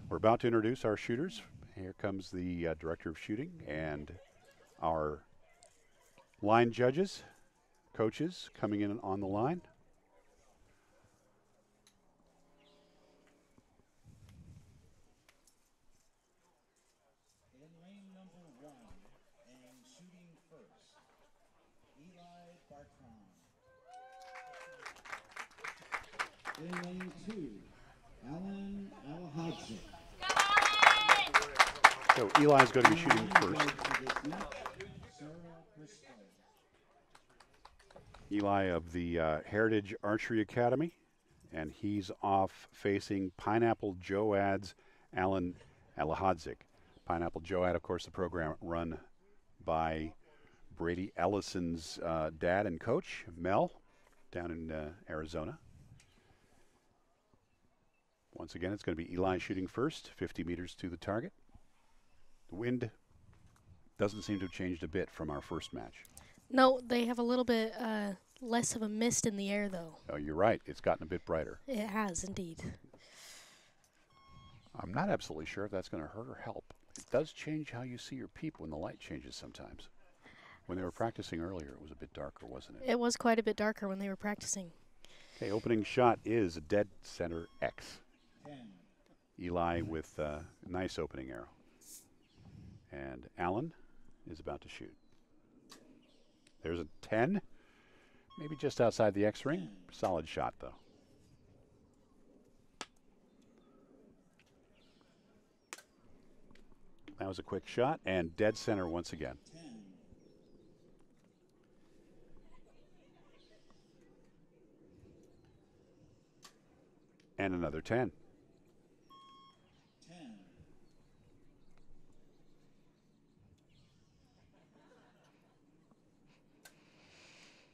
We're about to introduce our shooters. Here comes the director of shooting and our line judges, coaches coming in on the line. In lane number 1 and shooting first, Bartron. In lane 2, Alihodzic. So Eli's going to be shooting first. Eli of the Heritage Archery Academy, and he's off facing Pineapple Joad's Alan Alihodzic. Pineapple Joad, of course, the program run by Brady Ellison's dad and coach, Mel, down in Arizona. Once again, it's going to be Eli shooting first, 50 meters to the target. The wind doesn't seem to have changed a bit from our first match. No, they have a little bit less of a mist in the air, though. Oh, you're right. It's gotten a bit brighter. It has, indeed. I'm not absolutely sure if that's going to hurt or help. It does change how you see your peep when the light changes sometimes. When they were practicing earlier, it was a bit darker, wasn't it? It was quite a bit darker when they were practicing. Okay, opening shot is a dead center X. 10. Eli with a nice opening arrow. And Alan is about to shoot. There's a 10. Maybe just outside the X ring. Solid shot, though. That was a quick shot and dead center once again. 10. And another 10. 10.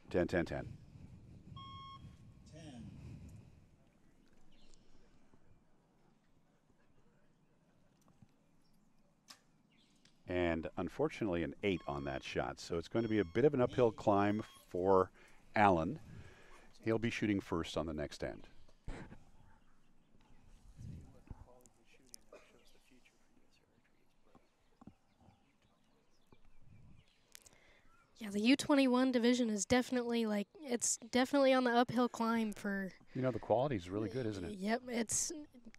10, 10, 10. 10. And unfortunately an 8 on that shot. So it's going to be a bit of an uphill climb for Allen. He'll be shooting first on the next end. Yeah, the U21 division is definitely it's definitely on the uphill climb for. You know, the quality's really good, isn't it? Yep, it's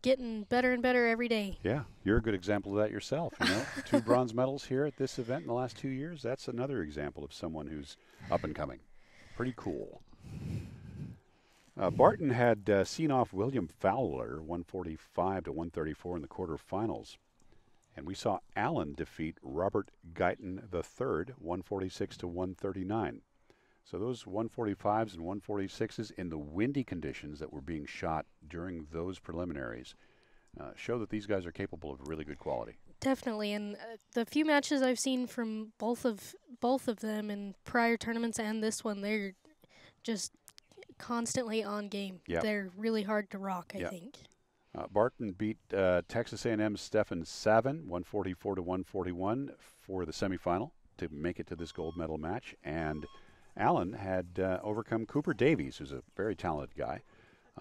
getting better and better every day. Yeah, you're a good example of that yourself. You know, 2 bronze medals here at this event in the last 2 years. That's another example of someone who's up and coming. Pretty cool. Barton had seen off William Fowler, 145 to 134 in the quarterfinals. And we saw Allen defeat Robert Guyton III, 146 to 139. So those 145s and 146s in the windy conditions that were being shot during those preliminaries show that these guys are capable of really good quality. Definitely, and the few matches I've seen from both of them in prior tournaments and this one, they're just constantly on game. Yep. They're really hard to rock, I think. Barton beat Texas A&M's Stefan Savin, 144 to 141 for the semifinal to make it to this gold medal match. And Allen had overcome Cooper Davies, who's a very talented guy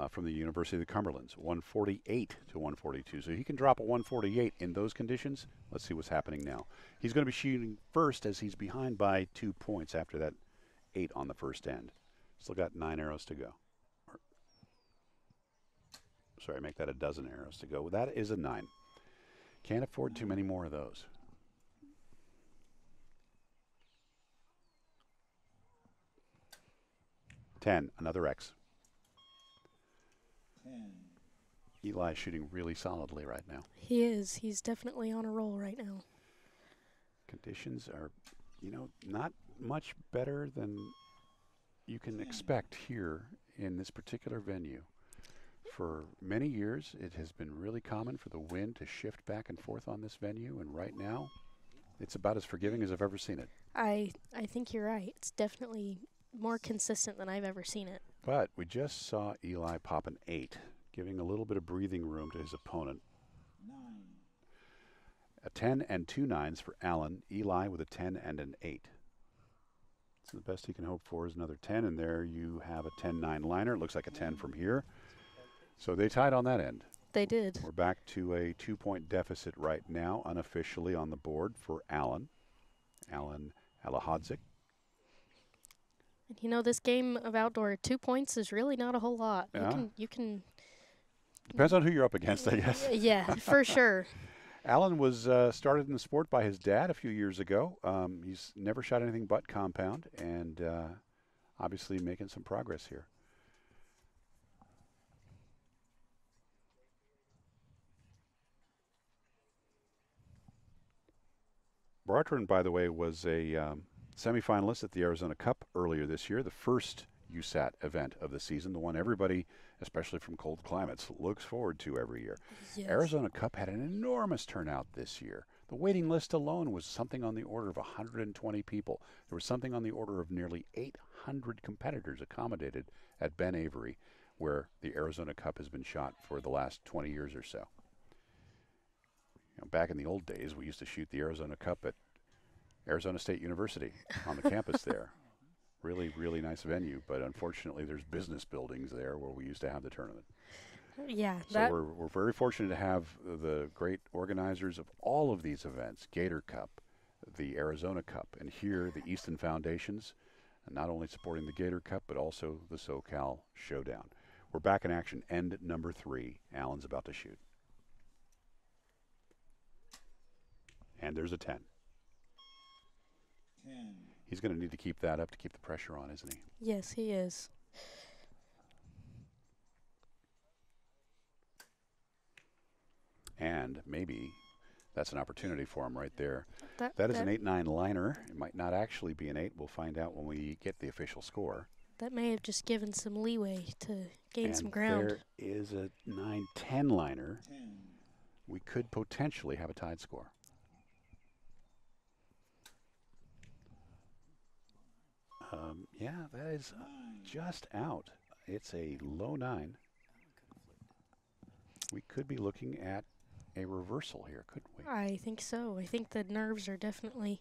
from the University of the Cumberlands, 148 to 142. So he can drop a 148 in those conditions. Let's see what's happening now. He's going to be shooting first as he's behind by 2 points after that 8 on the first end. Still got 9 arrows to go. Sorry, make that a dozen arrows to go. That is a 9. Can't afford too many more of those. Ten, another X. 10. Eli shooting really solidly right now. He is. He's definitely on a roll right now. Conditions are, you know, not much better than you can expect here in this particular venue. For many years, it has been really common for the wind to shift back and forth on this venue, and right now, it's about as forgiving as I've ever seen it. I think you're right. It's definitely more consistent than I've ever seen it. But we just saw Eli pop an 8, giving a little bit of breathing room to his opponent. 9. A 10 and 2 9s for Allen. Eli with a 10 and an 8. So the best he can hope for is another 10, and there you have a 10-9 liner. It looks like a 10 from here. So they tied on that end. They did. We're back to a 2-point deficit right now, unofficially on the board for Allen. Alihodzic. You know, this game of outdoor, 2 points is really not a whole lot. Yeah. You can. Depends on who you're up against, I guess. Yeah, for sure. Allen was started in the sport by his dad a few years ago. He's never shot anything but compound, and obviously making some progress here. Bartron, by the way, was a semifinalist at the Arizona Cup earlier this year, the first USAT event of the season, the one everybody, especially from cold climates, looks forward to every year. Yes. Arizona Cup had an enormous turnout this year. The waiting list alone was something on the order of 120 people. There was something on the order of nearly 800 competitors accommodated at Ben Avery, where the Arizona Cup has been shot for the last 20 years or so. You know, back in the old days, we used to shoot the Arizona Cup at Arizona State University on the campus there. Really, really nice venue, but unfortunately there's business buildings there where we used to have the tournament. Yeah. So we're very fortunate to have the great organizers of all of these events, Gator Cup, the Arizona Cup, and here the Easton Foundations, not only supporting the Gator Cup, but also the SoCal Showdown. We're back in action, end number 3. Allen's about to shoot. And there's a 10. 10. He's going to need to keep that up to keep the pressure on, isn't he? Yes, he is. And maybe that's an opportunity for him right there. That Is an 8-9 liner. It might not actually be an 8. We'll find out when we get the official score. That may have just given some leeway to gain And some ground. there is a 9-10 liner. 10. We could potentially have a tied score. Yeah, that is just out. It's a low 9. We could be looking at a reversal here, couldn't we? I think so. I think the nerves are definitely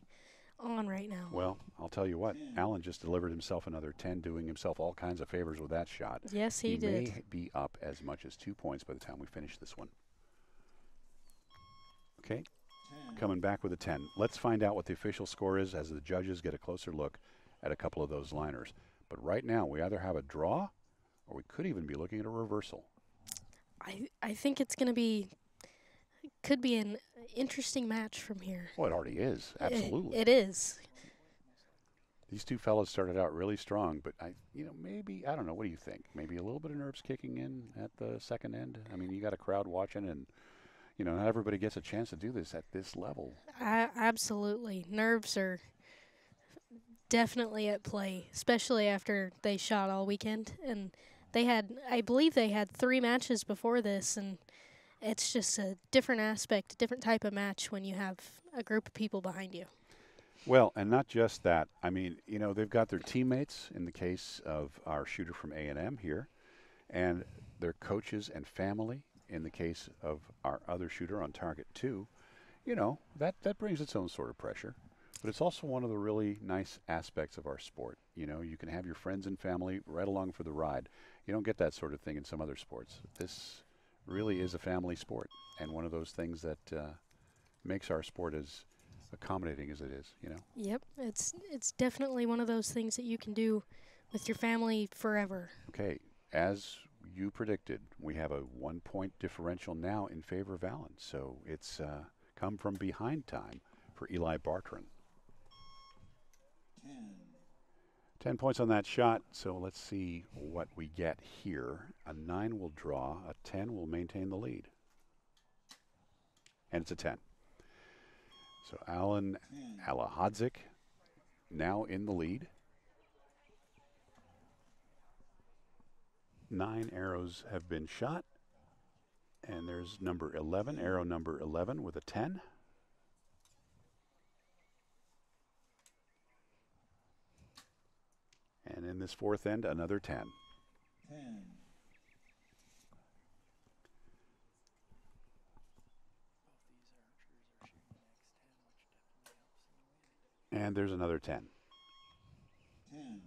on right now. Well, I'll tell you what. Allen just delivered himself another 10, doing himself all kinds of favors with that shot. Yes, he did. May be up as much as 2 points by the time we finish this one. Okay, 10. coming back with a 10. Let's find out what the official score is as the judges get a closer look at a couple of those liners. But right now, we either have a draw or we could even be looking at a reversal. I think it's going to be, could be an interesting match from here. Well, it already is. Absolutely. It is. These two fellas started out really strong, but maybe, I don't know, what do you think? Maybe a little bit of nerves kicking in at the second end? I mean, you got a crowd watching, and, not everybody gets a chance to do this at this level. Absolutely. Nerves are definitely at play, especially after they shot all weekend. And I believe they had 3 matches before this, and it's just a different aspect, a different type of match when you have a group of people behind you. Well, and not just that. I mean, they've got their teammates in the case of our shooter from A&M here, and their coaches and family in the case of our other shooter on target 2. That brings its own sort of pressure. But it's also one of the really nice aspects of our sport. You can have your friends and family right along for the ride. You don't get that sort of thing in some other sports. This really is a family sport, and one of those things that makes our sport as accommodating as it is, Yep, it's definitely one of those things that you can do with your family forever. Okay, as you predicted, we have a 1-point differential now in favor of Allen. So it's come from behind time for Eli Bartron. 10. 10 points on that shot, so let's see what we get here. A 9 will draw, a 10 will maintain the lead. And it's a 10. So Allen 10. Alihodzic now in the lead. 9 arrows have been shot. And there's number 11, arrow number 11 with a 10. And in this fourth end, another 10. 10. And there's another 10. 10.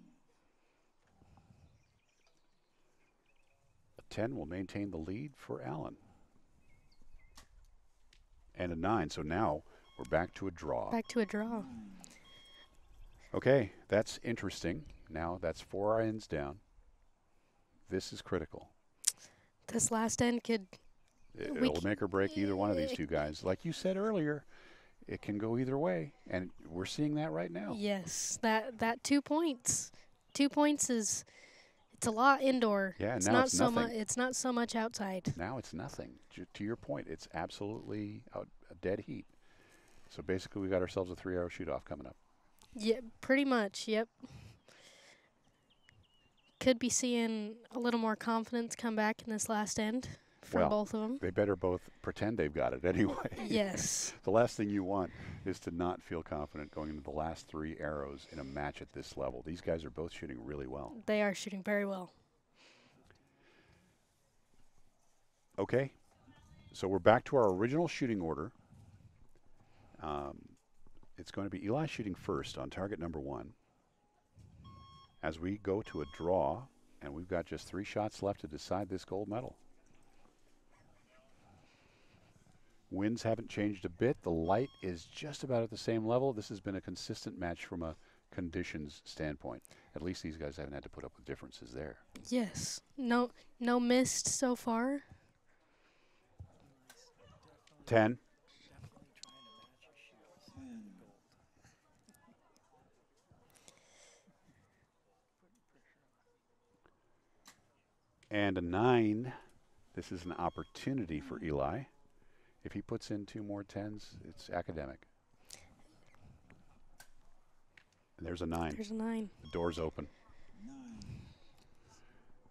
A 10 will maintain the lead for Allen. and a 9. So now we're back to a draw. Back to a draw. Okay, that's interesting. Now that's 4 ends down. This is critical. This last end could... It'll make or break either one of these two guys. Like you said earlier, it can go either way, and we're seeing that right now. Yes, that 2 points. 2 points is... It's a lot indoor. Yeah, it's now not it's so nothing. much. It's not so much outside. Now it's nothing. To your point, it's absolutely a dead heat. So basically, we got ourselves a 3-arrow shoot-off coming up. Yeah, pretty much. Yep. Could be seeing a little more confidence come back in this last end from both of them. They better both pretend they've got it anyway. Yes. The last thing you want is to not feel confident going into the last 3 arrows in a match at this level. These guys are both shooting really well. They are shooting very well. Okay. So we're back to our original shooting order. It's going to be Eli shooting first on target number 1. As we go to a draw, and we've got just 3 shots left to decide this gold medal. Winds haven't changed a bit. The light is just about at the same level. This has been a consistent match from a conditions standpoint. At least these guys haven't had to put up with differences there. Yes. No mist so far. 10. And a 9. This is an opportunity for Eli. If he puts in 2 more 10s, it's academic. And there's a 9. There's a 9. The door's open.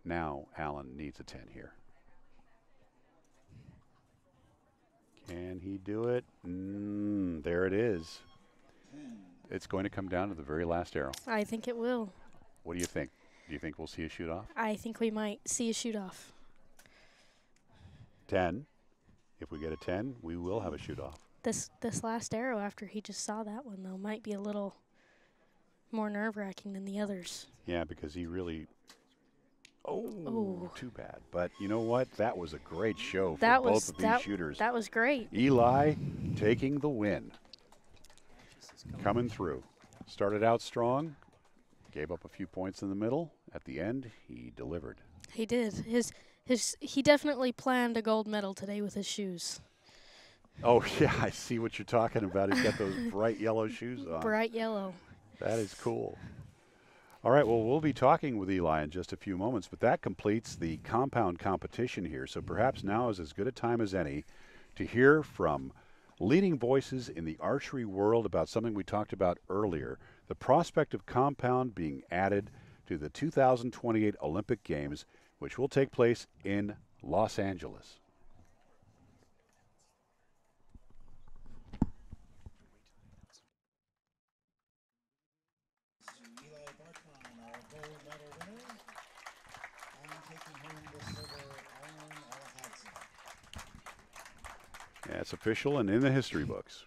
Now Allen needs a 10 here. Can he do it? There it is. It's going to come down to the very last arrow. I think it will. What do you think? Do you think we'll see a shoot-off? I think we might see a shoot-off. 10. If we get a 10, we will have a shoot-off. This last arrow after he just saw that one, though, might be a little more nerve-wracking than the others. Yeah, because he really... Oh, too bad. But you know what? That was a great show for both of these shooters. That was great. Eli taking the win. Coming through. Started out strong. Gave up a few points in the middle. At the end, he delivered. He did. He definitely planned a gold medal today with his shoes. Oh, yeah, I see what you're talking about. He's got those bright yellow shoes on. Bright yellow. That is cool. All right, well, we'll be talking with Eli in just a few moments, but that completes the compound competition here. So perhaps now is as good a time as any to hear from leading voices in the archery world about something we talked about earlier, the prospect of compound being added to the 2028 Olympic Games, which will take place in Los Angeles. Eli Bartron, our gold medal winner, and taking home the silver, Alihodzic. Yeah, it's official and in the history books.